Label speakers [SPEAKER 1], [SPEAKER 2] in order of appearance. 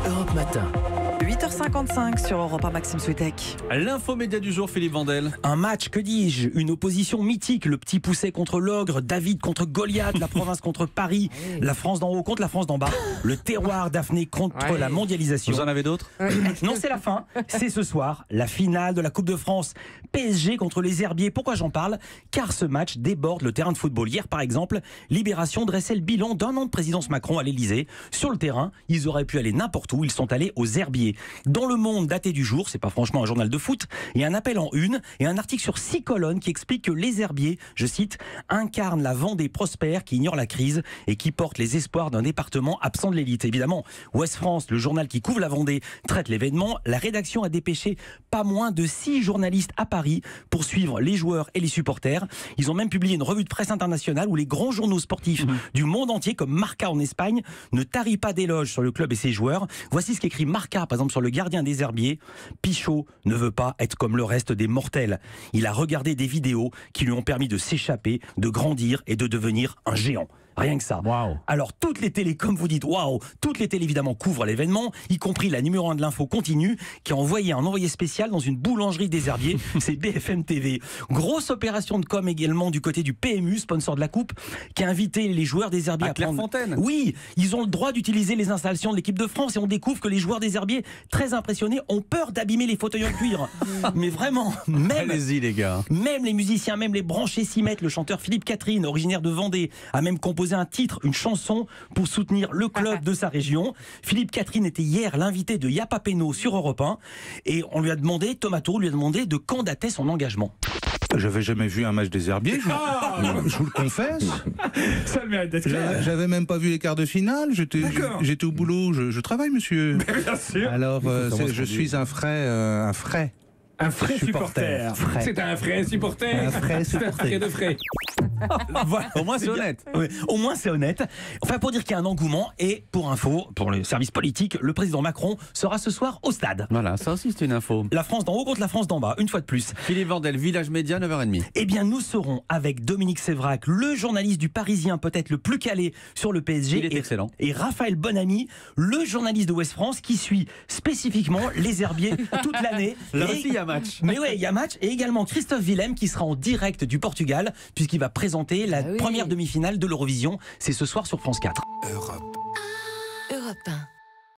[SPEAKER 1] Europe Matin.
[SPEAKER 2] 8h55 sur Europe 1, Maxime Switek.
[SPEAKER 3] L'info média du jour, Philippe Vandel.
[SPEAKER 4] Un match, que dis-je, une opposition mythique, le petit Pousset contre l'ogre, David contre Goliath, la province contre Paris, la France d'en haut contre la France d'en bas, le terroir Daphné contre la mondialisation.
[SPEAKER 3] Vous en avez d'autres?
[SPEAKER 4] Non, c'est la fin, c'est ce soir, la finale de la Coupe de France, PSG contre les Herbiers. Pourquoi j'en parle? Car ce match déborde le terrain de football. Hier par exemple, Libération dressait le bilan d'un an de présidence Macron à l'Elysée. Sur le terrain, ils auraient pu aller n'importe où, ils sont allés aux Herbiers. Dans Le Monde daté du jour, c'est pas franchement un journal de foot, il y a un appel en une et un article sur 6 colonnes qui explique que les Herbiers, je cite, incarnent la Vendée prospère qui ignore la crise et qui porte les espoirs d'un département absent de l'élite. Évidemment, Ouest France, le journal qui couvre la Vendée, traite l'événement. La rédaction a dépêché pas moins de 6 journalistes à Paris pour suivre les joueurs et les supporters. Ils ont même publié une revue de presse internationale où les grands journaux sportifs du monde entier, comme Marca en Espagne, ne tarient pas d'éloges sur le club et ses joueurs. Voici ce qu'écrit Marca, par exemple, sur le gardien des Herbiers. Pichot ne veut pas être comme le reste des mortels. Il a regardé des vidéos qui lui ont permis de s'échapper, de grandir et de devenir un géant. Rien que ça.
[SPEAKER 3] Wow.
[SPEAKER 4] Alors toutes les télés, comme vous dites, waouh, toutes les télés évidemment couvrent l'événement, y compris la numéro 1 de l'info continue, qui a envoyé un envoyé spécial dans une boulangerie des Herbiers, c'est BFM TV. Grosse opération de com également du côté du PMU, sponsor de la coupe, qui a invité les joueurs des Herbiers à prendre...
[SPEAKER 3] Clairefontaine.
[SPEAKER 4] Oui, ils ont le droit d'utiliser les installations de l'équipe de France et on découvre que les joueurs des Herbiers, très impressionnés, ont peur d'abîmer les fauteuils en cuir. Mais vraiment, même...
[SPEAKER 3] Allez-y les gars.
[SPEAKER 4] Même les musiciens, même les branchés s'y mettent. Le chanteur Philippe Catherine, originaire de Vendée, a même composé un titre, une chanson pour soutenir le club de sa région. Philippe Catherine était hier l'invité de Yapa Peno sur Europe 1 et on lui a demandé, Tomato lui a demandé de quand datait son engagement.
[SPEAKER 5] J'avais jamais vu un match des Herbiers, je vous le confesse.
[SPEAKER 4] Ça le mérite d'être clair.
[SPEAKER 5] J'avais même pas vu les quarts de finale. J'étais au boulot. Je travaille, monsieur.
[SPEAKER 4] Bien sûr.
[SPEAKER 5] Alors, je suis un frais.
[SPEAKER 6] Un frais supporter. C'est un frais supporter.
[SPEAKER 5] Un frais
[SPEAKER 6] C'est un
[SPEAKER 5] supporter.
[SPEAKER 6] frais de frais.
[SPEAKER 4] Voilà,
[SPEAKER 3] Au moins c'est honnête.
[SPEAKER 4] Oui, au moins c'est honnête. Enfin, pour dire qu'il y a un engouement et pour info, pour le service politique, le président Macron sera ce soir au stade.
[SPEAKER 3] Voilà, ça aussi c'est une info.
[SPEAKER 4] La France d'en haut contre la France d'en bas, une fois de plus.
[SPEAKER 3] Philippe Vandel, Village Média, 9h30.
[SPEAKER 4] Eh bien, nous serons avec Dominique Sévrac, le journaliste du Parisien peut-être le plus calé sur le PSG.
[SPEAKER 3] Il est excellent.
[SPEAKER 4] Et Raphaël Bonamy, le journaliste de Ouest France qui suit spécifiquement les Herbiers toute l'année.
[SPEAKER 3] Là
[SPEAKER 4] Et-
[SPEAKER 3] aussi il y a match.
[SPEAKER 4] Mais ouais, il y a match. Et également Christophe Willem qui sera en direct du Portugal puisqu'il va présenter la
[SPEAKER 2] Ah oui.
[SPEAKER 4] première demi-finale de l'Eurovision. C'est ce soir sur France 4.
[SPEAKER 1] Europe 1.